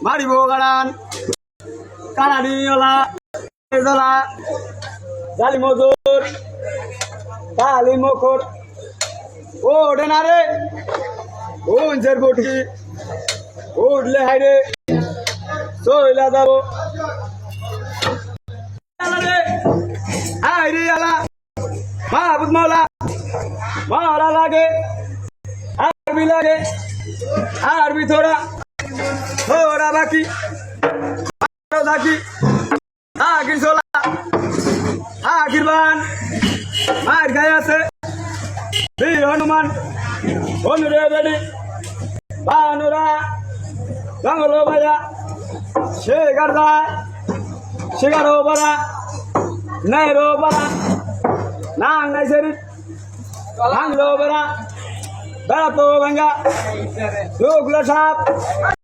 মারিব গাড়ান কানাডিওলা জলা জালি মজুর কালি মখর ও ওঠে না রে ও ইঞ্চের বটকি উঠলে হাইরে চইলা যাব হাইরে আলা মাহবুদ মৌলা মারা লাগে আরবি লাগে আরবি থোড়া থোড়া বাকি থাকি আখির চলা আখির বান মার গায়ে আছে বীর হনুমান অনুরে বেড়ি বানুরা জঙ্গল ভাইয়া শেখারদা শেখারো পারা নেহরো পারা নাং নাই শরীর ভাঙলো বেড়া বেড়া তো ভাঙ্গা লোকলো সাপ